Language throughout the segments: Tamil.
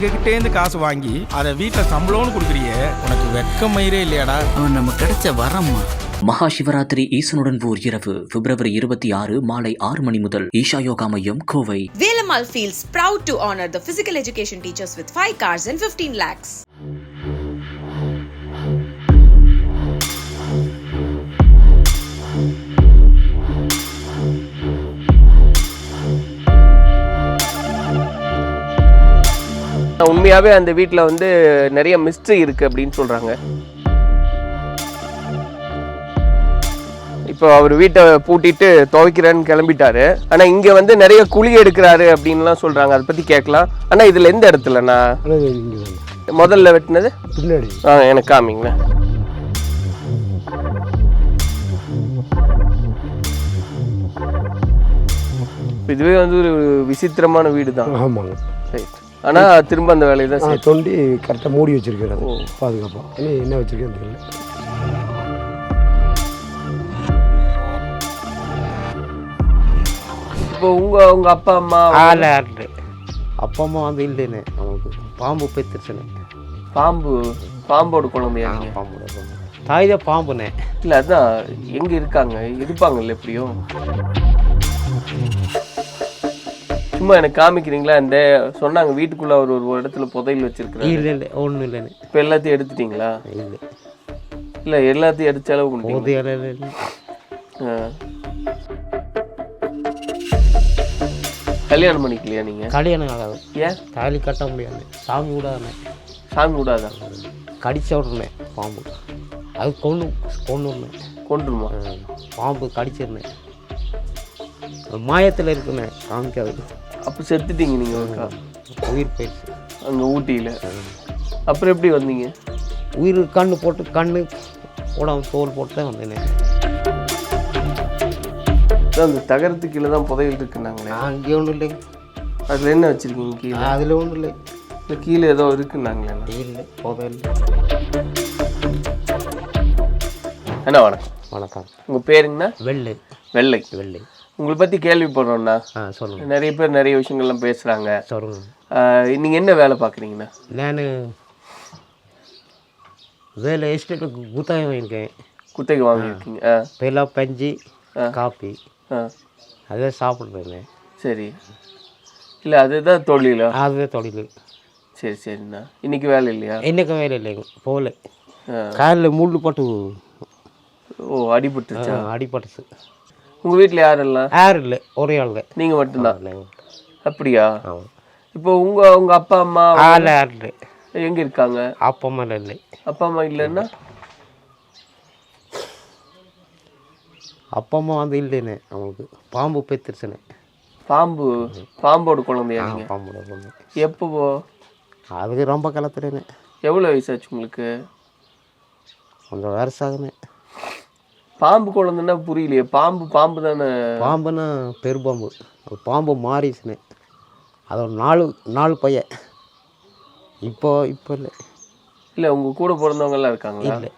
கிட்டேந்து காசு வாங்கி அதை வீட்டில் சம்பளம்னு கொடுக்குறியே, உனக்கு வெட்கம் மயிரே இல்லையாடா? அவன் நம்ம கிடைச்ச வரம்மா. மகா சிவராத்திரி ஈசனுடன் ஓர் இரவு பிப்ரவரி 26 மாலை 6 மணி முதல் ஈஷா யோகா மையம், Kovai. Velamal feels proud to honor the physical education teachers with 5 cars and 15 lakhs. உண்மையாகவே அந்த வீட்டில் வந்து நிறைய மிஸ்ட்ரி இருக்குது அப்படின்னு சொல்கிறாங்க. இப்போ அவர் வீட்டை பூட்டிட்டு துவைக்கிறேன்னு கிளம்பிட்டாரு. ஆனால் இங்கே வந்து நிறைய குழி எடுக்கிறாரு அப்படின்லாம் சொல்கிறாங்க. அதை பற்றி கேட்கலாம். ஆனால் இதில் எந்த இடத்துலண்ணா முதல்ல வெட்டினது? பின்னாடி. எனக்கு காமிங்களேன். இதுவே வந்து ஒரு விசித்திரமான வீடு தான். ஆமாங்க. ரைட். ஆனால் திரும்ப அந்த வேலையை தான் தோண்டி கரெக்டாக மூடி வச்சிருக்கிறாரு பாதுகாப்பாக. என்ன வச்சிருக்கேன்னு தெரியல. இப்போ உங்கள் அப்பா அம்மா அப்பா அம்மா வந்து இல்லைன்னு அவனுக்கு பாம்பு பெற்றுச்சுன்னு. பாம்போட குழந்தையா? பாம்போட தாய் தான் பாம்புண்ணே. இல்லை அதுதான் எங்கே இருக்காங்க, இருப்பாங்கல்ல எப்படியும். சும்மா எனக்கு காமிக்கிறீங்களா? இந்த சொன்னாங்க வீட்டுக்குள்ள அவர் ஒரு இடத்துல புதையல் வச்சிருக்காரு. இல்லை இல்லை ஒன்றும் இல்லைன்னு. இப்போ எல்லாத்தையும் எடுத்துட்டீங்களா? இல்லை இல்லை எல்லாத்தையும் எடுத்த அளவு புதையல். கல்யாணம் பண்ணிக்கலையா நீங்க? கல்யாணம் ஆகாது. ஏன்? தாலி கட்ட முடியாது. சாமி விடாதுண்ணே. சாமி விடாதா? கடிச்ச விட்ருனேன் பாம்பு. அது கொண்டுருமா? பாம்பு கடிச்சிருந்தேன். மாயத்தில் இருக்குண்ணே, காமிக்காது. அப்போ செத்துட்டீங்க நீங்கள்? உயிர் போயிடுச்சு அங்கே ஊட்டியில். அப்புறம் எப்படி வந்தீங்க? உயிர் கண்ணு உடம்பு தோல் போட்டு தான் வந்தேன். அந்த தகரத்துக்கு கீழே தான் புதையல் இருக்குன்னாங்களே. அங்கே ஒன்றும் இல்லை. அதில் என்ன வச்சுருக்கீங்க கீழே? அதில் ஒன்றும் இல்லை. இல்லை கீழே ஏதோ இருக்குன்னாங்களே. இல்லை புதையல். அண்ணா வணக்கம். வணக்கம். உங்கள் பேருங்கண்ணா? வெள்ளை. வெள்ளை. வெள்ளை. உங்களை பற்றி கேள்விப்படுறோண்ணா. சொல்லுங்க. நிறைய பேர் நிறைய விஷயங்கள்லாம் பேசுகிறாங்க. சொல்லுங்க. நீங்கள் என்ன வேலை பார்க்குறீங்கண்ணா? நான் வேலை எஸ்டேட்டுக்கு குத்தகை வாங்கியிருக்கேன். குத்தகை வாங்கியிருக்கீங்க? பெலா பஞ்சு காப்பி அதே சாப்பிட்றேன். சரி. இல்லை அதுதான் தொழிலா? அதுவே தொழில். சரி சரிண்ணா. இன்னைக்கு வேலை இல்லையா? இன்னைக்கு வேலை இல்லைங்க, போகல. காலில் முள்ளு போட்டு. ஓ, அடிபட்டுச்சா? அடிபட்டுச்சு. உங்கள் வீட்டில் யாரெல்லாம்? யாரும் இல்லை, ஒரே ஆளுங்க. நீங்கள் மட்டும்தான்? அப்படியா? இப்போ உங்கள் அப்பா அம்மா யாரும் இல்லை. எங்கே இருக்காங்க? அப்பா அம்மா இல்லை. அப்பா அம்மா இல்லைன்னா? அப்பா அம்மா வந்து இல்லைன்னு அவங்களுக்கு பாம்பு பெற்றுச்சுன்னு. பாம்போட குழந்தையா? பாம்போட குழந்தை. எப்போ? அதுக்கு ரொம்ப காலத்துலன்னு. எவ்வளோ வயசாச்சு உங்களுக்கு? கொஞ்சம் வருஷம் ஆகுன்னு. பாம்பு குழந்தைன்னா புரியலையே. பாம்பு தானே? பாம்புன்னா பெருபாம்பு. அது பாம்பு மாறிச்சுன்னு. அது ஒரு நாலு பையன். இப்போ இல்லை. இல்லை உங்கள் கூட பிறந்தவங்கலாம் இருக்காங்களா? இல்லை.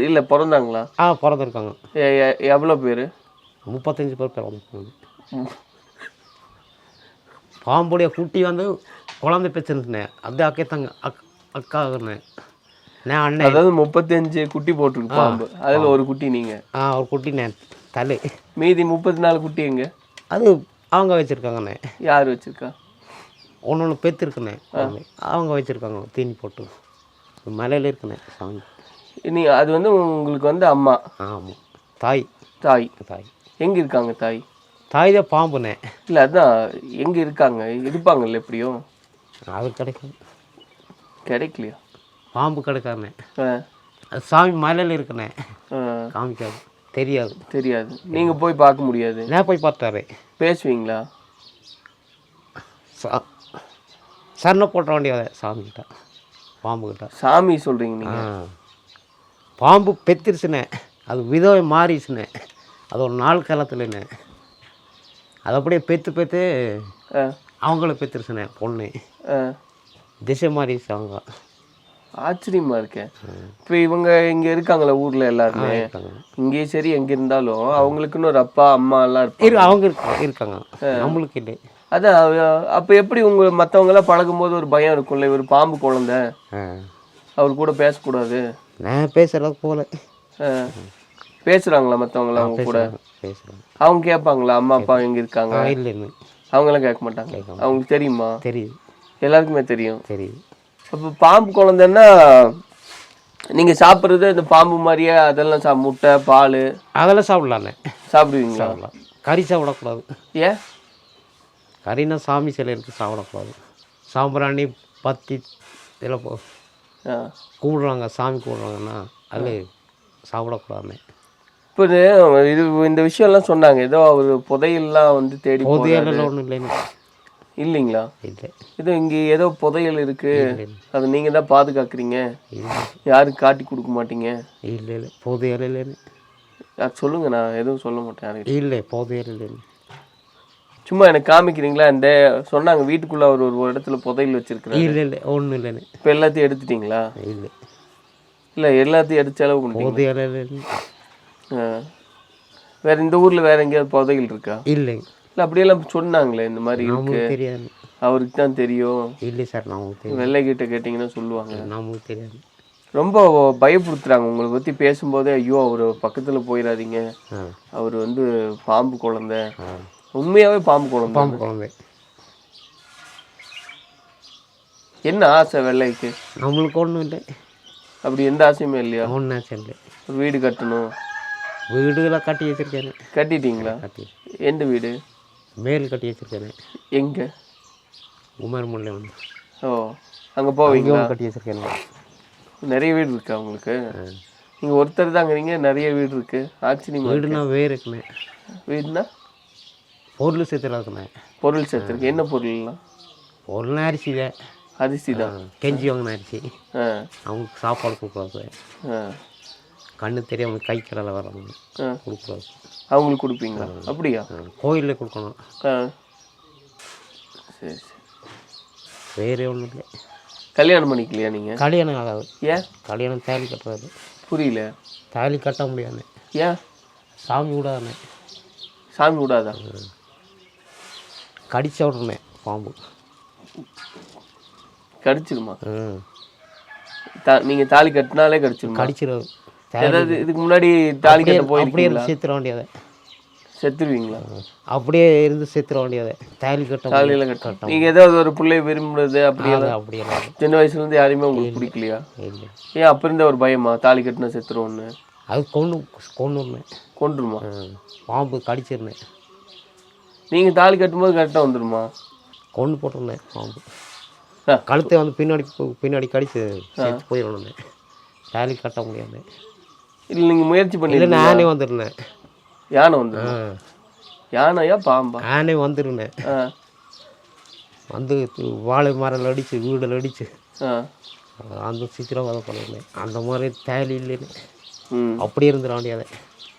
இல்லை பிறந்தாங்களா? பிறந்திருக்காங்க. எவ்வளோ பேர்? 35 பேர் பிறந்திருக்காங்க. பாம்புடைய குட்டி வந்து குழந்தை பெற்றுருந்தேன். அப்படியே அக்கேத்தாங்க அக்காகுன்னேன். நான் அண்ணன். அதாவது 35 குட்டி போட்டிருக்கு பாம்பு. அதில் ஒரு குட்டி நீங்கள்? ஒரு குட்டி நான் தலை. மீதி 34 குட்டி எங்க? அது அவங்க வச்சுருக்காங்கண்ணே. யார் வச்சுருக்கா? ஒன்று பெற்றுருக்குண்ணே. அவங்க வச்சுருக்காங்க தீனி போட்டு. மலையில் இருக்குண்ணே சாமி. நீ அது வந்து உங்களுக்கு வந்து அம்மா? ஆமாம். தாய். எங்கே இருக்காங்க தாய்? தாய் தான் பாம்புண்ணே. இல்லை அதுதான் எங்கே இருக்காங்க, இருப்பாங்கல்ல எப்படியும். அது கிடைக்கலையா? பாம்பு கிடைக்காதுண்ணே. அது சாமி மலையில் இருக்குண்ணே. காமிக்காது. தெரியாது. நீங்கள் போய் பார்க்க முடியாது? நான் போய் பார்த்தாரு. பேசுவீங்களா? சரணை போட்ட வேண்டியதை சாமிக்கிட்ட, பாம்புக்கிட்ட. சாமி சொல்கிறீங்க நீங்கள்? பாம்பு பெற்றுருச்சுண்ணே. அது விதவை மாறிச்சுண்ணே. அது ஒரு நாள் காலத்துலண்ணே. அது அப்படியே பெற்று அவங்கள பெற்றுருச்சுண்ணே பொண்ணு. திசை மாறிச்சு அவங்க. ஆச்சரியமாக இருக்கேன். இப்போ இவங்க இங்கே இருக்காங்களா ஊரில் எல்லாருமே? இங்கேயும் சரி எங்கே இருந்தாலும் அவங்களுக்குன்னு ஒரு அப்பா அம்மா எல்லாம் இருப்பாங்க. அவங்க இருக்காங்க. நம்மளுக்கு இல்லை. அதான் அப்போ எப்படி மற்றவங்களாம் பழகும்போது ஒரு பயம் இருக்கும்ல, இவர் பாம்பு குழந்தை, அவர் கூட பேசக்கூடாது. நான் பேசுறது போல பேசுகிறாங்களா மற்றவங்கள அவங்க கூட? பேசுகிறேன். அவங்க கேட்பாங்களா அம்மா அப்பா எங்கே இருக்காங்க? இல்லைன்னு அவங்களாம் கேட்க மாட்டாங்க. அவங்களுக்கு தெரியுமா? தெரியுது. எல்லாருக்குமே தெரியும். தெரியுது. அப்போ பாம்பு குழந்தைன்னா நீங்கள் சாப்பிட்றது இந்த பாம்பு மாதிரியே அதெல்லாம் முட்டை பால் அதெல்லாம் சாப்பிடலாண்ணே. சாப்பிடுவீங்களா? சாப்பிடலாம். கறி சாப்பிடக்கூடாது. ஏன்? கறினா சாமி சிலை இருக்குது, சாப்பிடக்கூடாது. சாம்பிராணி பத்தி இதில் கும்பிடுறாங்க, சாமி கும்பிடுறாங்கன்னா அது சாப்பிடக்கூடாதுண்ணே. இப்போ இது இந்த விஷயம்லாம் சொன்னாங்க, ஏதோ ஒரு புதையெல்லாம் வந்து தேடி புதையல் ஒன்றும் இல்லைன்னு. இல்லைங்களா? இல்லை. இது இங்கே ஏதோ புதையல் இருக்கு, அது நீங்கள் தான் பாதுகாக்கிறீங்க, யாருக்கு காட்டி கொடுக்க மாட்டீங்க? இல்லை இல்லை, புதையல் இல்லைன்னு. அது சொல்லுங்க, நான் எதுவும் சொல்ல மாட்டேன். இல்லை, புதையல் இல்லைன்னு. சும்மா எனக்கு காமிக்கிறீங்களா? இந்த சொன்னாங்க வீட்டுக்குள்ள ஒரு இடத்துல புதையல் வச்சிருக்கிறேன். இல்லை இல்லை, ஒன்றும் இல்லைன்னு. இப்போ எல்லாத்தையும் எடுத்துட்டீங்களா? இல்லை இல்லை, எல்லாத்தையும் எடுத்த அளவு புதையல் இல்லைன்னு. வேற இந்த ஊர்ல வேற எங்கேயாவது புதையல் இருக்கா? இல்லைங்க. இல்லை, அப்படியெல்லாம் சொன்னாங்களே இந்த மாதிரி இருக்கு, தெரியாது. அவருக்கு தான் தெரியும். இல்லை சார், நமக்கு தெரியும். வெள்ளை கிட்ட கேட்டிங்கன்னா சொல்லுவாங்க. நமக்கு தெரியாது. ரொம்ப பயப்படுத்துறாங்க உங்களை பற்றி பேசும்போதே. ஐயோ அவர் பக்கத்தில் போயிடாதீங்க, அவர் வந்து பாம்பு குழந்தை. உண்மையாகவே பாம்பு குழந்தை? பாம்பு குழந்தை. என்ன ஆசை வெள்ளைக்கு? நம்மளுக்கு ஒன்றும் இல்லை. அப்படி எந்த ஆசையுமே இல்லையா? ஒன்றும் ஆசை இல்லை. ஒரு வீடு கட்டணும். வீடுலாம் கட்டி வச்சிருக்கேன். கட்டிட்டீங்களா? கட்டி. எந்த வீடு? மேல் கட்டி வச்சிருக்கேன். எங்கே? குமாரமல்ல வந்து. ஓ, அங்கே போவீங்களா? கட்டி வச்சிருக்கேன். நிறைய வீடு இருக்கா உங்களுக்கு? நீங்கள் ஒருத்தர் தாங்கிறீங்க, நிறைய வீடு இருக்கு. ஆச்சரியமா. வீடுனா வேறு இருக்குண்ணே. வீடுனா பொருள் சேர்த்துல இருக்குண்ணே. பொருள் சேர்த்துருக்கு. என்ன பொருள்லாம்? பொருள்னா அரிசி தான். அரிசி தான். கெஞ்சி வாங்கின அரிசி. அவங்களுக்கு சாப்பாடு கொடுக்கூடாது. கண்ணு தெரியாம கை கடலை வரவங்க கொடுக்கூடாது. அவங்களுக்கு கொடுப்பீங்களா? அப்படியா? கோயிலில் கொடுக்கணும். சரி சரி. வேறே ஒன்றும் இல்லை. கல்யாணம் பண்ணிக்கலையா நீங்கள்? கல்யாணம் ஆகாது. ஏன்? கல்யாணம் தாலி கட்டுறாரு. புரியல. தாலி கட்ட முடியாது. ஏன்? சாமி விடாதுண்ணே. சாமி விடாதா? கடிச்ச உடனே பாம்பு கடிச்சிருமா? நீங்கள் தாலி கட்டினாலே கடிச்சிருமா? கடிச்சிடும். ஏதாவது இதுக்கு முன்னாடி தாலி கட்ட போயிருக்கீங்களா? செத்துற வேண்டியதை. செத்துருவீங்களா? அப்படியே இருந்து செத்துற வேண்டியதை. தாலி கட்ட தாலியில் கட்ட. நீங்கள் ஏதாவது ஒரு பிள்ளை விரும்புறது அப்படியெல்லாம்? அப்படியெல்லாம் சின்ன வயசுலேருந்து யாரையுமே உங்களுக்கு பிடிக்கலையா? இல்லை. ஏன் அப்போ இருந்த ஒரு பயமா தாலி கட்டினா செத்துருவோன்னு? அது கொண்டுருந்தேன். கொண்டுருமா? பாம்பு கடிச்சிருந்தேன். நீங்கள் தாலி கட்டும்போது கரெக்டாக வந்துடுமா? கொண்டு போட்டிருந்தேன். பாம்பு கழுத்தை வந்து பின்னாடி கடிச்சு செத்து போயிடணும். தாலி கட்ட முடியாது. இல்லை நீங்கள் முயற்சி பண்ணி? இல்லை, நானே வந்துருந்தேன். யானை வந்து? யானையா பாம்பா? நானே வந்துருந்தேன். வந்து வாழை மரம் அடிச்சு வீடில் அடிச்சு அந்த சித்திரவதை பண்ணிருந்தேன். அந்த மாதிரி தாலி இல்லைன்னு அப்படியே இருந்துட வேண்டியதை.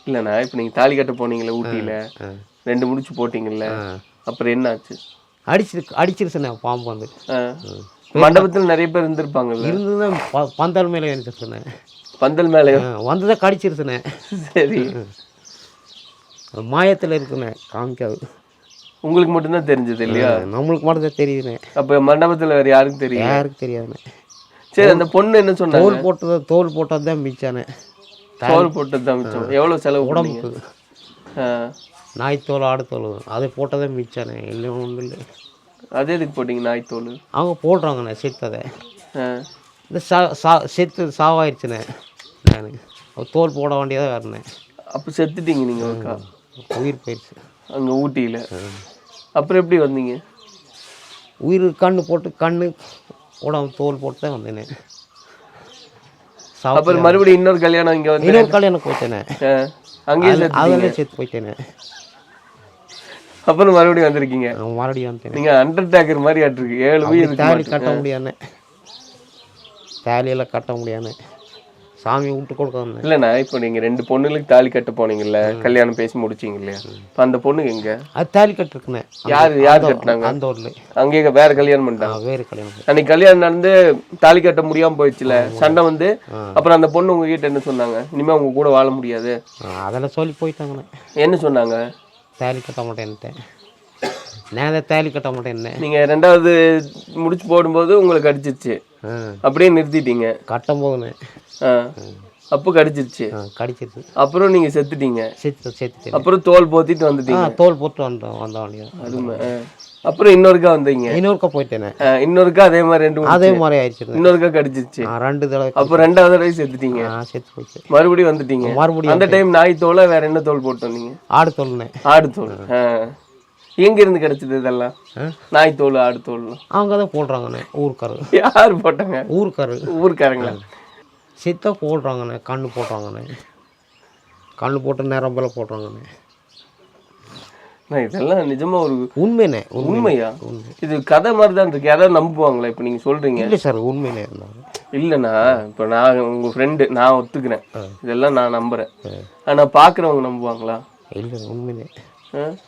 இல்லைண்ணா, இப்போ நீங்கள் தாலி கட்ட போனீங்களே ஊட்டியில், 2 முடிச்சு போட்டிங்கல்ல, அப்புறம் என்ன ஆச்சு? அடிச்சிருச்சுண்ணே பாம்பு வந்து. மண்டபத்தில் நிறைய பேர் இருந்திருப்பாங்கல்ல? இருந்துதான் பந்தல் மேலே இருந்துச்சுண்ணே. பந்தல் மேலே வந்துதான் கடிச்சிருச்சுண்ணே. சரி. மாயத்தில் இருக்குண்ணே, காமிக்காது. உங்களுக்கு மட்டும்தான் தெரிஞ்சது இல்லையா? நம்மளுக்கு மட்டும்தான் தெரியுதுண்ணே. அப்போ மண்டபத்தில் வேறு யாருக்கும் தெரியும்? யாருக்கு தெரியாதுண்ணே. சரி, அந்த பொண்ணு என்ன சொன்னாங்க? தோல் போட்டது தான் மிச்சானே. தோல் போட்டது தான் மிச்சம். எவ்வளோ செலவு? உடம்புக்கு நாய்த்தோல் ஆடுத்தோல் அதை போட்டதே மிச்சானே. இல்லை ஒன்றும் இல்லை. அதே எதுக்கு போட்டிங்க நாய்த்தோல்? அவங்க போடுறாங்கண்ணே செத்ததை. இந்த செத்து சாவாயிருச்சுண்ணே. நான் தோல் போட வேண்டியதாக வரேன். அப்போ செத்துட்டீங்க நீங்கள்? உயிர் போயிடுச்சு அங்கே ஊட்டியில். அப்புறம் எப்படி வந்தீங்க? உயிர் கண்ணு போட்டு கண்ணு உடம்பு தோல் போட்டு தான் வந்தேனே. அப்புறம் மறுபடியும் இன்னொரு கல்யாணம் இங்கே வந்து? இன்னொரு கல்யாணம் போயிட்டேனே. அங்கேயே அதில் செத்து போயிட்டேனே. அப்புறம் மறுபடியும் வந்திருக்கீங்க? மறுபடியும் வந்துட்டேன். நீங்கள் அண்டர்டேக்கர் மாதிரி ஆட்டிருக்கு. 7 உயிர். தாலி கட்ட முடியாதுண்ணே. தாலியெல்லாம் கட்ட முடியாதுண்ணே. சாமி விட்டு கொடுக்கணும். இல்லைண்ணா, இப்போ நீங்கள் 2 பொண்ணுங்களுக்கு தாலி கட்ட போனீங்கல்ல, கல்யாணம் பேசி முடிச்சிங்க இல்லையா? இப்போ அந்த பொண்ணுக்கு எங்கே? அது தாலி கட்டிருக்குண்ணே. யார் கட்டினாங்க? அந்த ஊரில். அங்கேயே வேறு கல்யாணம் பண்ணிட்டாங்க? வேறு கல்யாணம். அன்னைக்கு கல்யாணம் நடந்து தாலி கட்ட முடியாமல் போயிடுச்சுல, சண்டை வந்து. அப்புறம் அந்த பொண்ணு உங்ககிட்ட என்ன சொன்னாங்க? இனிமேல் உங்க கூட வாழ முடியாது அதெல்லாம் சொல்லி போயிட்டாங்கண்ணே. என்ன சொன்னாங்க? தாலி கட்ட மாட்டேன்ட்டேன். நான் அதை தாலி கட்ட மாட்டேன் என்ன நீங்க 2வது முடிச்சு போடும்போது உங்களுக்கு கடிச்சிருச்சு, அப்படியே நிறுத்திட்டீங்க. கட்டும் போதுண்ணே அப்போ கடிச்சிருச்சு, கடிச்சிருச்சு. அப்புறம் நீங்க செத்துட்டீங்க. செத்துட்டேன். அப்புறம் தோல் போத்திட்டு வந்துட்டீங்க. தோல் போட்டு வந்த வண்டியா. அதுமே அப்புறம் இன்னொருக்கா வந்தீங்க. இன்னொருக்கா போயிட்டேனே. இன்னொருக்கா அதே மாதிரி 2 அதே மாதிரி ஆயிடுச்சு. இன்னொருக்கா கடிச்சிருச்சு. 2 தடவை. அப்போ 2வது தடவை செத்துட்டீங்க. செத்து போச்சு. மறுபடியும் வந்துட்டீங்க. மறுபடியும் அந்த டைம் நாய் தோலை வேற என்ன தோல் போட்டு வந்தீங்க? ஆடு தோல்னே. ஆடு தோல். எங்க இருந்து கிடைச்சது இதெல்லாம்? நாய் தோல், ஆடு தோல் அவங்க தான் போடுறாங்கண்ணே, ஊருக்காரரு. யார் போட்டாங்க? ஊருக்காரங்களா? சித்தா போடுறாங்கண்ணே, கண்ணு போடுறாங்கண்ணே, கண்ணு போட்டு நேரம்பெல்லாம் போடுறாங்கண்ணே. இதெல்லாம் நிஜமா ஒரு உண்மைண்ணே. உண்மையா? இது கதை மாதிரி தான் இருக்கு. யாராவது நம்புவாங்களா இப்போ நீங்க சொல்றீங்க? இல்லை சார், உண்மையிலே இருந்தாங்க. இல்லைண்ணா, இப்போ நான் உங்க ஃப்ரெண்டு, நான் ஒத்துக்கிறேன், இதெல்லாம் நான் நம்புறேன். ஆனா பாக்குறவங்க நம்புவாங்களா? இல்லை, உண்மையிலே.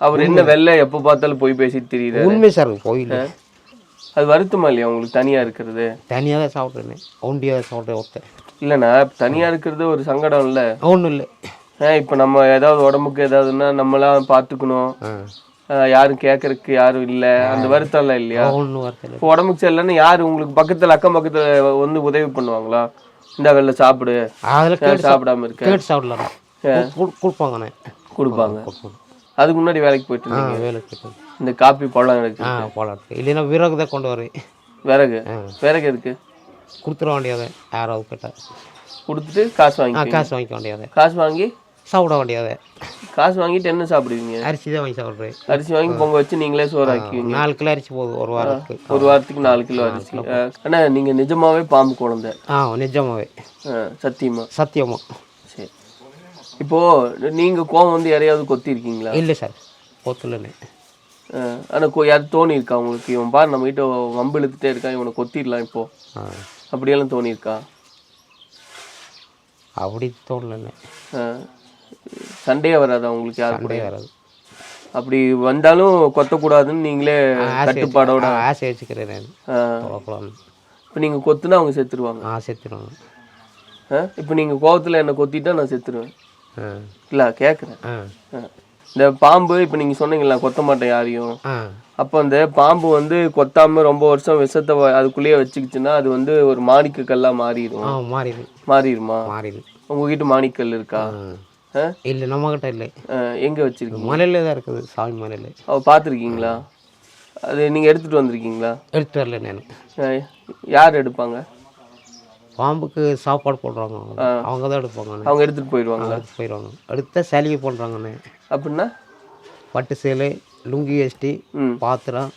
அவர் என்ன வெள்ளை எப்போ பார்த்தாலும் போய் பேசிட்டு தெரியுது? உண்மை சார், கோயில். அது வருத்தமா இல்லையா உங்களுக்கு தனியா இருக்கிறது? தனியாக தான் சாப்பிட்றேன், ஒண்டியாக தான் சாப்பிட்றேன் ஒருத்தன். இல்லைண்ணா, தனியா இருக்கிறது ஒரு சங்கடம் இல்லை? ஒன்றும் இல்லை. இப்போ நம்ம ஏதாவது உடம்புக்கு ஏதாவதுன்னா நம்மளாம் பார்த்துக்கணும், யாரும் கேட்கறதுக்கு யாரும் இல்லை, அந்த வருத்தம்லாம் இல்லையா? ஒன்றும் வருத்தம். இப்போ உடம்புக்கு சரியில்லைன்னா யார் உங்களுக்கு பக்கத்தில் அக்கம் பக்கத்தில் வந்து உதவி பண்ணுவாங்களா? இந்த வெள்ளை சாப்பிடு, அதில் சாப்பிடாம இருக்க, கேட்டு சாப்பிடலாம், கொடுப்பாங்கண்ணே. கொடுப்பாங்க. அதுக்கு முன்னாடி வேலைக்கு போயிட்டு இருந்தீங்க? வேலைக்கு போயிட்டு இந்த காப்பி பழம் இருக்கு. பழம் இருக்கு. இல்லைன்னா விறகு தான் கொண்டு வரேன். விறகு? விறகு இருக்கு, கொடுத்துட வேண்டியதை யாராவது கேட்டால் கொடுத்துட்டு காசு வாங்கி வாங்கிக்க வேண்டியதை. காசு வாங்கி சாப்பிட வேண்டியதை. காசு வாங்கிட்டு என்ன சாப்பிடுவீங்க? அரிசி தான் வாங்கி சாப்பிட்றேன். அரிசி வாங்கி பொங்க வச்சு நீங்களே சோறு ஆக்கிவீங்க? 4 கிலோ அரிசி போதும் ஒரு வாரத்துக்கு. ஒரு வாரத்துக்கு 4 கிலோ அரிசி. அண்ணா நீங்க நிஜமாவே பாம்பு குழந்தை? நிஜமாவே. சத்தியமா? சத்தியமா. சரி, இப்போ நீங்க கோவம் வந்து யாரையாவது கொத்தி இருக்கீங்களா? இல்லை சார், கொத்துலண்ணே. ஆனால் யாரும் தோணி இருக்கா உங்களுக்கு, இவன் பாரு நம்ம கிட்ட வம்பு இழுத்துட்டே இருக்கான், இவனை கொத்திடலாம் இப்போ, அப்படியெல்லாம் தோணியிருக்கா? அப்படி தோணலண்ணே. சண்டையே வராதா உங்களுக்கு யாரு கூட? வராது. அப்படி வந்தாலும் கொத்தக்கூடாதுன்னு நீங்களே கட்டுப்பாடோட ஆசை வச்சுக்கிறேன். இப்போ நீங்கள் கொத்துனா அவங்க செத்துருவாங்க? செத்துருவாங்க. இப்போ நீங்கள் கோவத்தில் என்னை கொத்திட்டா நான் செத்துருவேன் இல்லை? கேட்குறேன். இந்த பாம்பு இப்போ நீங்கள் சொன்னீங்களா கொத்த மாட்டேன் யாரையும், அப்போ அந்த பாம்பு வந்து கொத்தாமல் ரொம்ப வருஷம் விஷத்தை அதுக்குள்ளேயே வச்சுக்கிச்சுன்னா அது வந்து ஒரு மாணிக்க கல்லாக மாறிடும். மாறிடுமா? உங்ககிட்ட மாணிக்கல் இருக்கா? இல்லை, நம்மகிட்ட இல்லை. எங்கே வச்சிருக்கீங்க? மலையில தான் இருக்குது, சாமி மலையில. பார்த்துருக்கீங்களா? அது நீங்கள் எடுத்துகிட்டு வந்திருக்கீங்களா? எடுத்துட்டு வரல நான். யார் எடுப்பாங்க? பாம்புக்கு சாப்பாடு போடுறாங்க, அவங்க தான் எடுப்பாங்க. அவங்க எடுத்துகிட்டு போயிடுவாங்க? எடுத்த சலுகை பண்ணுறாங்கண்ணே. அப்படின்னா பட்டு சேலை, லுங்கி வேஷ்டி, பாத்திரம்,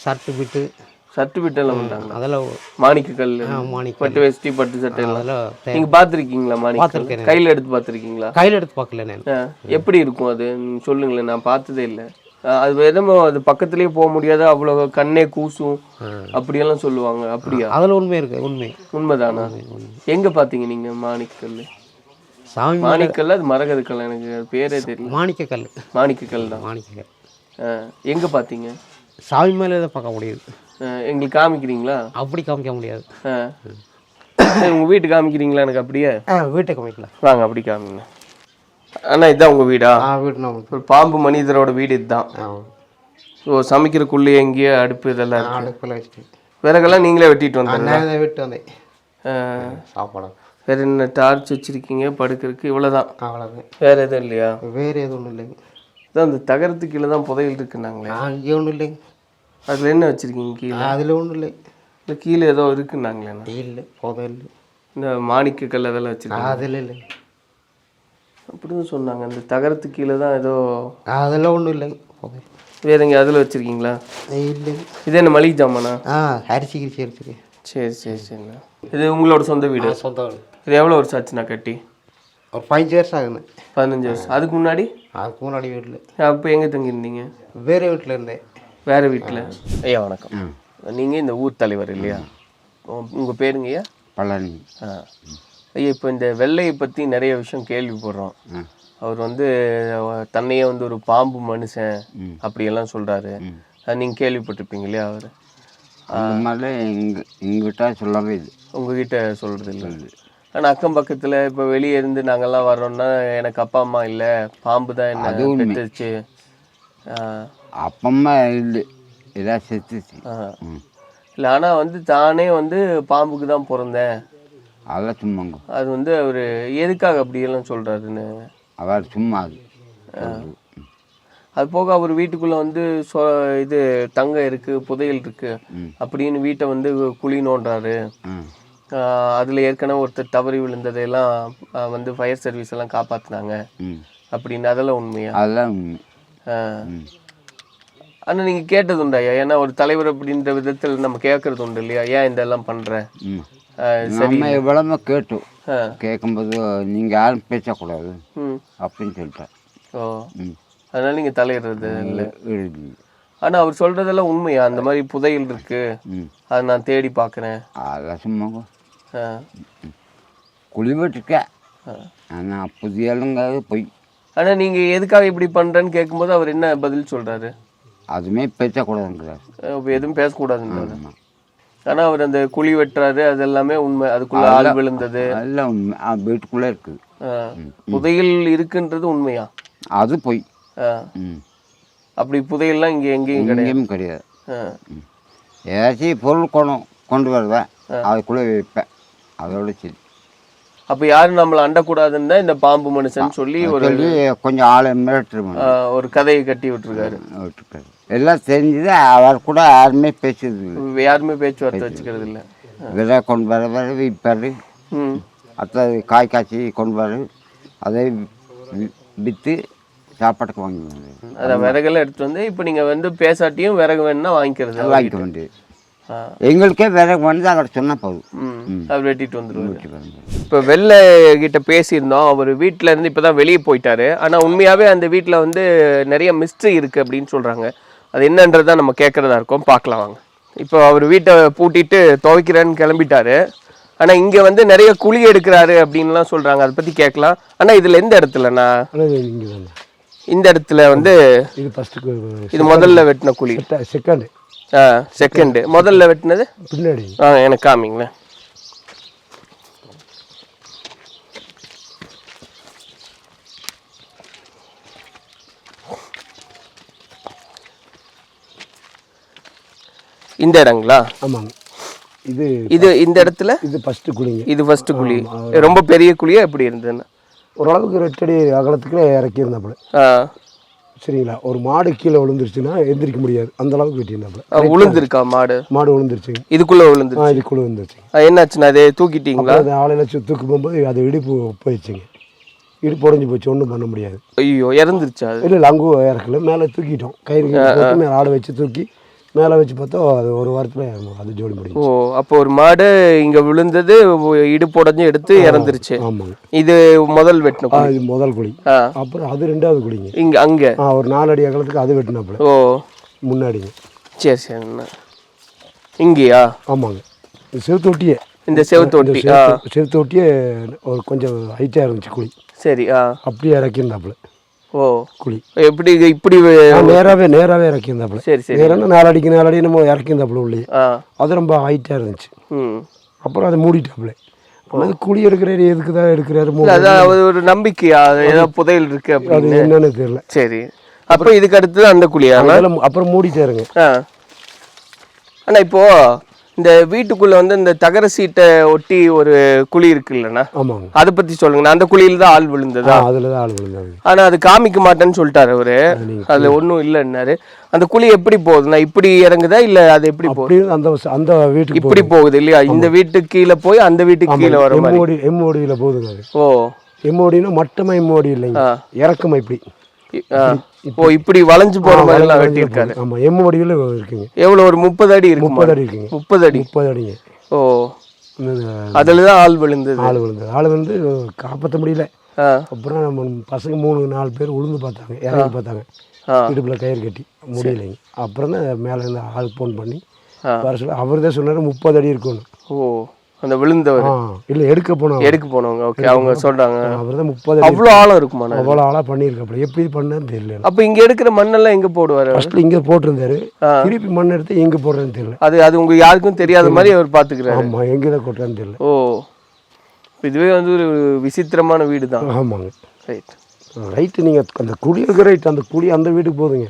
ஷர்ட்டு பிட்டு எல்லாம் பண்ணுறாங்க. அதெல்லாம் மாணிக்கக்கல், பட்டு வேஷ்டி, பட்டு சட்டை அதெல்லாம் நீங்கள் பார்த்துருக்கீங்களா? மாணிக்கம் கையில் எடுத்து பார்த்துருக்கீங்களா? கையில் எடுத்து பார்க்கல நான். எப்படி இருக்கும் அது நீங்கள் சொல்லுங்களேன், நான் பார்த்ததே இல்லை. அது எதுவும் அது பக்கத்துலேயே போக முடியாது, அவ்வளோ கண்ணே கூசும் அப்படியெல்லாம் சொல்லுவாங்க. அப்படியா? அதில் உண்மை இருக்கு. உண்மைதானா? எங்கே பார்த்தீங்க நீங்கள் மாணிக்கக்கல்? சாமி மாணிக்கல், அது மரகதக்கல், எனக்கு பேரே தெரியும். மாணிக்கக்கல். மாணிக்கக்கல் தான். மாணிக்கக்கல். எங்கே பார்த்தீங்க? சாமி மேலே தான் பார்க்க முடியுது. எங்களுக்கு காமிக்கிறீங்களா? அப்படி காமிக்க முடியாது. உங்கள் வீட்டு காமிக்கிறீங்களா எனக்கு? அப்படியே வீட்டை காமிக்கலாம் வாங்க, அப்படி காமிங்க. அண்ணா இதுதான் உங்கள் வீடா? வீடு. ஒரு பாம்பு மனிதரோட வீடு இதுதான். ஸோ சமைக்கிறக்குள்ளே எங்கேயோ அடுப்பு இதெல்லாம் அடுப்பில் வச்சுட்டு விறகெல்லாம் நீங்களே வெட்டிட்டு வந்தேன்? விட்டு வந்தேன். சாப்பாடு வேற என்ன டார்ச் வச்சிருக்கீங்க படுக்கிறதுக்கு? இவ்வளோதான்? அவ்வளோதான். வேற எதுவும் இல்லையா? வேறு எதுவும் ஒன்றும் இல்லைங்க. இதான் அந்த தகரத்துக்கு கீழே தான் புதையல் இருக்குன்னாங்களே, அங்கே ஒன்றும் இல்லைங்க. அதில் என்ன வச்சுருக்கீங்க கீழே? அதில் ஒன்றும் இல்லை. இல்லை கீழே ஏதோ இருக்குன்னாங்களே? இல்லை, புதையல். இந்த மாணிக்க கல் அதெல்லாம் வச்சுருக்கீங்க? அதில் இல்லை. அப்படின்னு சொன்னாங்க. இந்த தகரத்துக்கு கீழே தான் ஏதோ. அதெல்லாம் ஒன்றும் இல்லைங்க. புதையல் வேற எங்கே அதில் வச்சுருக்கீங்களா? இல்லைங்க. இது என்ன மளிகை ஜாமானா? அரிசி அரிசி. சரிண்ணா. இது உங்களோட சொந்த வீடு? சொந்த வீடு. இது எவ்வளோ வருஷம் ஆச்சுண்ணா கட்டி? ஒரு 15 வருஷம் ஆகுது. 15 வருஷம். அதுக்கு முன்னாடி? அதுக்கு முன்னாடி வீட்டில். அப்போ எங்கே தங்கியிருந்தீங்க? வேறு வீட்டில் இருந்தேன். வேறு வீட்டில். ஐயா வணக்கம். நீங்கள் இந்த ஊர் தலைவர் இல்லையா? உங்கள் பேருங்க ஐயா? பழனி. ஐயா, இப்போ இந்த வெள்ளையை பற்றி நிறைய விஷயம் கேள்விப்படுறோம். அவர் வந்து தன்னையே வந்து ஒரு பாம்பு மனுஷன் அப்படியெல்லாம் சொல்கிறாரு. அது நீங்கள் கேள்விப்பட்டிருப்பீங்க இல்லையா? அவர் அந்த மாதிரி எங்கிட்ட சொல்லவே இது. உங்ககிட்ட சொல்கிறது இல்லை. ஆனால் அக்கம் பக்கத்தில் இப்போ வெளியே இருந்து நாங்கள்லாம் வர்றோம்னா எனக்கு அப்பா அம்மா இல்லை, பாம்பு தான் என்ன பெற்றுச்சு. அப்பம்மா இல்லை எல்லாம் செத்துச்சு. இல்லை ஆனால் வந்து தானே வந்து பாம்புக்கு தான் பிறந்தேன் அதெல்லாம் சும்மாங்க. அது வந்து அவர் எதுக்காக அப்படியெல்லாம் சொல்கிறாருன்னு அவர் சும்மா அது. அது போக அவர் வீட்டுக்குள்ளே வந்து இது தங்கம் இருக்குது புதையல் இருக்குது அப்படின்னு வீட்டை வந்து குழி நோண்டுறாரு. அதில் ஏற்கனவே ஒருத்தர் தவறி விழுந்ததையெல்லாம் வந்து ஃபயர் சர்வீஸ் எல்லாம் காப்பாற்றினாங்க அப்படின்னு அதெல்லாம் உண்மையா? அதெல்லாம் உண்மை. ஆனால் நீங்கள் கேட்டது உண்டா? ஏன்னா ஒரு தலைவர் அப்படின்ற விதத்தில் நம்ம கேட்கறது உண்டு இல்லையா, ஏன் இதெல்லாம் பண்ணுறேன்? நம்ம எவ்வளோ கேட்டோம். கேட்கும்போது நீங்கள் யாரும் பேசக்கூடாது அப்படின்னு சொல்லிட்டேன். ஓ, அதனால நீங்கள் தலையிடுறது இல்லை. ஆனால் அவர் சொல்கிறதெல்லாம் உண்மையா? அந்த மாதிரி புதையல் இருக்கு, அதை நான் தேடி பார்க்குறேன். அதெல்லாம் சும்மாங்க. குளிவிட்டுருக்கேன் ஆனால் புதியலுங்கிறது பொய். ஆனால் நீங்கள் எதுக்காக இப்படி பண்ணுறேன்னு கேட்கும்போது அவர் என்ன பதில் சொல்கிறாரு? அதுவுமே பேசக்கூடாதுங்கிறார். எதுவும் பேசக்கூடாதுன்றாரு. ஆனால் அவர் அந்த குழி வெட்டுறாரு, அது எல்லாமே உண்மை. அதுக்குள்ள ஆள் விழுந்தது எல்லாம் உண்மை. வீட்டுக்குள்ளே இருக்குது. புதையல் இருக்குன்றது உண்மையா? அது பொய். அப்படி புதையல்லாம் இங்கே எங்கேயும் கிடையாது. ஏதாச்சும் பொருள் கொண்டு வருவேன், அதுக்குள்ளே வைப்பேன், அதோட சரி. அப்போ யாரும் நம்மளை அண்டக்கூடாதுன்னு தான் இந்த பாம்பு மனுஷன் சொல்லி கொஞ்சம் ஆளை மிரட்டுருவாங்க. ஒரு கதையை கட்டி விட்டுருக்காரு. எல்லாம் தெரிஞ்சது. அவர் கூட யாருமே பேசுறது இல்லை, யாருமே பேச்சுவார்த்தை வச்சுக்கிறது இல்லை. விதை கொண்டு வர விற்பாரு, அடுத்தது காய் காய்ச்சி கொண்டு வர அதை விற்று சாப்பாட்டுக்கு வாங்கிடுவாங்க. அதை விறகெல்லாம் எடுத்துட்டு வந்து இப்போ நீங்கள் வந்து பேசாட்டியும் விறகு வேணும்னா வாங்கிக்க வேண்டியது. எங்களுக்கே விறகு வந்து அங்கே சொன்னால் போதும், அவர் வெட்டிட்டு வந்துடுவாங்க. இப்போ வெளில கிட்ட பேசியிருந்தோம், அவர் வீட்டில் இருந்து இப்போ தான் வெளியே போயிட்டாரு. ஆனால் உண்மையாகவே அந்த வீட்டில் வந்து நிறைய மிஸ்ட்ரி இருக்குது அப்படின்னு சொல்கிறாங்க. அது என்னன்றதான் நம்ம கேட்குறதா இருக்கோம், பார்க்கலாம் வாங்க. இப்போ அவர் வீட்டை பூட்டிட்டு துவைக்கிறேன்னு கிளம்பிட்டாரு. ஆனால் இங்கே வந்து நிறைய குழி எடுக்கிறாரு அப்படின்லாம் சொல்கிறாங்க, அதை பற்றி கேட்கலாம். ஆனால் இதில் எந்த இடத்துலண்ணா? இந்த இடத்துல வந்து இது முதல்ல வெட்டின குழி. செகண்ட் முதல்ல வெட்டினது பின்னாடி. எனக்கு காமிங்களேன். இந்த இடங்களா? ஆமாங்க. இது இந்த இடத்துல இது ஃபர்ஸ்ட் குழிங்க. இது ஃபர்ஸ்ட் குழி. ரொம்ப பெரிய குழியா எப்படி இருந்ததுன்னா? ஓரளவுக்கு 2 அடி அகலத்துக்குள்ள இறக்கி இருந்தாப்புல. சரிங்களா? ஒரு மாடு கீழே விழுந்துருச்சுன்னா எந்திரிக்க முடியாது, அந்த அளவுக்கு வெட்டியிருந்தாப்புல. விழுந்துருக்கா மாடு? மாடு விழுந்துருச்சுங்க. இதுக்குள்ள விழுந்துருச்சு? இதுக்குள்ள விழுந்துருச்சு. என்னாச்சுன்னா அதை தூக்கிட்டீங்களா? அது ஆளையில தூக்கு போகும்போது அது இடுப்பு போயிடுச்சுங்க. இடுப்பு உடஞ்சி போச்சு, ஒன்றும் பண்ண முடியாது. ஐயோ, இறந்துருச்சா? இல்லை, அங்கும் இறக்கல, மேலே தூக்கிட்டோம். கயிறு போட்டு மேலே ஆடை வச்சு தூக்கி மேலே வச்சு பார்த்தா அது ஒரு வாரத்தில் அது ஜோடி முடியும். ஓ, அப்போ ஒரு மாடு இங்கே விழுந்தது, இடுப்பு உடஞ்சி எடுத்து இறந்துருச்சு. ஆமாங்க. இது முதல் வெட்டின இது முதல் குழி. அப்புறம் அது 2வது குழிங்க. இங்கே அங்கே ஒரு 4 அடி அகலத்துக்கு அது வெட்டினாப்புல. ஓ, முன்னாடிங்க. சரி சரிண்ணா. இங்கேயா? ஆமாங்க. செவுத்து ஒட்டியே. இந்த செவுத்து ஒட்டி செவுத்து ஒட்டியே ஒரு கொஞ்சம் ஹைட்டாக இருந்துச்சு குழி. சரி. அப்படியே இறக்கியிருந்தாப்புல. ஓ, குழி எப்படி இப்படி நேராகவே இறக்கியிருந்தாப்புல. சரி சரி. நேராக 4 அடிக்கு 4 அடி நம்ம இறக்கியிருந்தாப்புல உள்ளே. அது ரொம்ப ஹைட்டாக இருந்துச்சு. அப்புறம் அதை மூடிட்டாப்புல. அது குழி எடுக்கிறாரு, எதுக்கு தான் எடுக்கிறாரு? அதாவது ஒரு நம்பிக்கையா, ஏதோ புதையல் இருக்கு அப்படின்னு என்னன்னு தெரியல. சரி. அப்புறம் இதுக்கு அடுத்து அந்த குழியா? அப்புறம் மூடிட்டாருங்க. ஆனா இப்போ இந்த வீட்டுக்குள்ள வந்து இந்த தகர சீட்டை ஒட்டி ஒரு குழி இருக்கு இல்லைன்னா? ஆமாங்க. அதை பத்தி சொல்லுங்க. அந்த குழியில தான் ஆள் விழுந்ததா? அதுலதான் ஆள் விழுந்தாங்க. ஆனா அது காமிக்க மாட்டேன்னு சொல்லிட்டாரு அவரு. அதுல ஒன்றும் இல்லைன்னாரு. அந்த குழி எப்படி போகுதுண்ணா? இப்படி இறங்குதா இல்ல அது எப்படி போகுது? அந்த வீட்டுக்கு இப்படி போகுது இல்லையா? இந்த வீட்டுக்கு கீழே போய் அந்த வீட்டுக்கு கீழே வர மாதிரி எம்ஓடியில போகுதுங்க. ஓ, எம்ஓடினா மட்டமா எம்ஓடி இல்லைங்க, இறக்குமா இப்படி. ஓ, இப்படி வளைஞ்சு போற மாதிரி எல்லாம் வெட்டி இருக்காரு. ஆமா, எம்ஓடியில இருக்குங்க. எவ்வளவு? ஒரு 30 அடி இருக்கு. 30 அடி இருக்குங்க. 30 அடிங்க. ஓ, அதுலதான் ஆள் விழுந்தது. ஆள் விழுந்து காப்பாற்ற முடியல. அப்புறம் நம்ம பசங்க 3-4 பேர் உளுந்து பார்த்தாங்க, இறங்கி பார்த்தாங்க, இடுப்புல கயிறு கட்டி முடியலைங்க. அப்புறம் தான் மேலே இருந்து ஆள் ஃபோன் பண்ணி வர சொல்லி அவர் தான் சொன்னார் 30 அடி இருக்குன்னு. ஓ, அந்த விழுந்தவர் இல்லை எடுக்க போனவங்க. ஓகே, அவங்க சொல்றாங்க அவர் தான் 30 அவ்வளோ ஆழம் இருக்குமா? அவ்வளோ ஆழா பண்ணியிருக்காப்புல. எப்படி பண்ணான்னு தெரியல. அப்போ இங்க எடுக்கிற மண்ணெல்லாம் எங்க போடுவாரு? ஃபர்ஸ்ட்ல இங்கே போட்டிருந்தாரு, திருப்பி மண் எடுத்து எங்கே போடுறேன்னு தெரியல. அது உங்க யாருக்கும் தெரியாத மாதிரி அவர் பாத்துக்கிறாரு. ஆமா, எங்கே தான் கொட்டுறான்னு தெரியல. ஓ, இதுவே வந்து ஒரு விசித்திரமான வீடு தான். ஆமாங்க. ரைட். ரைட்டு நீங்கள் அந்த குழி இருக்கிற ரைட் அந்த குழி அந்த வீட்டுக்கு போகுதுங்க.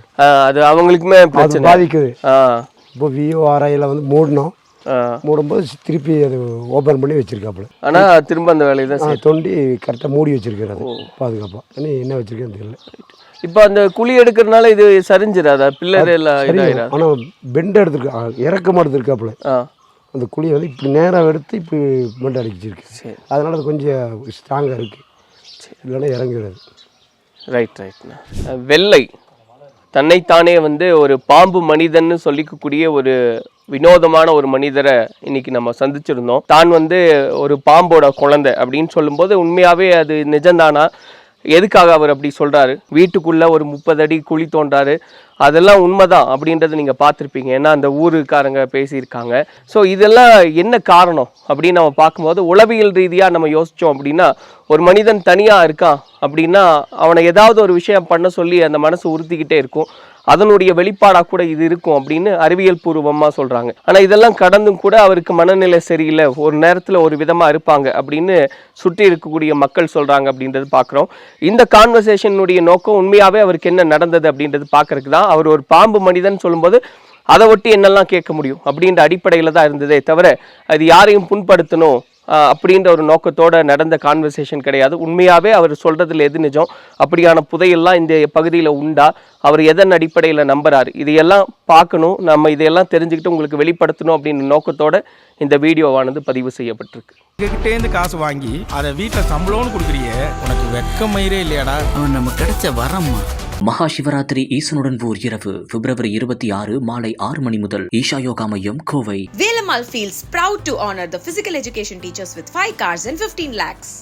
அது அவங்களுக்குமே அது பிரச்சனை. பாதிக்குது. ஆ இப்போ VORIயில் வந்து மூடணும். ஆ. மூடும்போது திருப்பி அது ஓப்பன் பண்ணி வச்சிருக்காப்புல. ஆனா திரும்ப அந்த வேலையை தான் தொண்டி கரெக்டாக மூடி வச்சிருக்கிறது பாதுகாப்பாக. இன்னும் என்ன வச்சிருக்கேன்னு தெரியல. இப்போ அந்த குழி எடுக்கிறதுனால இது சரிஞ்சிடாதா? பில்லர் எல்லாம் இதாயிடாது? ஆனால் பெண்ட் எடுத்துருக்கா, இறக்கமாக எடுத்துருக்காப்புல. ஆ அந்த குழியை வந்து இப்படி நேராக எடுத்து இப்படி பெண்ட் அடிச்சிருக்கு. அதனால அது கொஞ்சம் ஸ்ட்ராங்காக இருக்குது. இல்லைன்னா இறங்கிடாது. ரைட் ரைட்ண்ணா. வெள்ளை தன்னைத்தானே வந்து ஒரு பாம்பு மனிதன்னு சொல்லிக்கக்கூடிய ஒரு வினோதமான ஒரு மனிதரை இன்னைக்கு நம்ம சந்திச்சிருந்தோம். தான் வந்து ஒரு பாம்போட குழந்தை அப்படின்னு சொல்லும்போது உண்மையாகவே அது நிஜம்தானா? எதுக்காக அவர் அப்படி சொல்கிறாரு? வீட்டுக்குள்ளே ஒரு 30 அடி குழி தோன்றாரு, அதெல்லாம் உண்மைதான் அப்படின்றத நீங்கள் பார்த்துருப்பீங்க. ஏன்னா அந்த ஊருக்காரங்க பேசியிருக்காங்க. ஸோ இதெல்லாம் என்ன காரணம் அப்படின்னு நம்ம பார்க்கும்போது உளவியல் ரீதியாக நம்ம யோசித்தோம் அப்படின்னா, ஒரு மனிதன் தனியாக இருக்கான் அப்படின்னா அவனை ஏதாவது ஒரு விஷயம் பண்ண சொல்லி அந்த மனசு உறுத்திக்கிட்டே இருக்கும். அதனுடைய வெளிப்பாடாக கூட இது இருக்கும் அப்படின்னு அறிவியல் பூர்வமாக சொல்கிறாங்க. ஆனால் இதெல்லாம் கடந்தும் கூட அவருக்கு மனநிலை சரியில்லை, ஒரு நேரத்தில் ஒரு விதமாக இருப்பாங்க அப்படின்னு சுற்றி இருக்கக்கூடிய மக்கள் சொல்கிறாங்க அப்படின்றது பார்க்குறோம். இந்த கான்வர்சேஷனுடைய நோக்கம் உண்மையாகவே அவருக்கு என்ன நடந்தது அப்படின்றது பார்க்கறதுக்கு தான். அவர் ஒரு பாம்பு மனிதன் சொல்லும்போது அதை ஒட்டி என்னெல்லாம் கேட்க முடியும் அப்படின்ற அடிப்படையில் தான் இருந்ததே தவிர அது யாரையும் புண்படுத்தணும் அப்படின்ற ஒரு நோக்கத்தோட நடந்த கான்வர்சேஷன் கிடையாது. உண்மையாகவே அவர் சொல்கிறதுல எது நிஜம், அப்படியான புதையெல்லாம் இந்த பகுதியில் உண்டா, அவர் எதன் அடிப்படையில் நம்புறாரு, இதையெல்லாம் பார்க்கணும், நம்ம இதையெல்லாம் தெரிஞ்சுக்கிட்டு உங்களுக்கு வெளிப்படுத்தணும் அப்படின்ற நோக்கத்தோட இந்த வீடியோவானது பதிவு செய்யப்பட்டிருக்கு. எங்ககிட்டேருந்து காசு வாங்கி அதை வீட்டில் சம்பளம்னு கொடுக்குறியே, உனக்கு வெட்கமயிரே இல்லையாடா? அவன் நம்ம கிடைச்ச வரம்மா. மகா சிவராத்திரி ஈசனுடன் ஓர் இரவு பிப்ரவரி 26 மாலை 6 மணி முதல் ஈஷா யோகா மையம், Kovai. Velamal feels proud to honor the physical education teachers with 5 cars and 15 lakhs.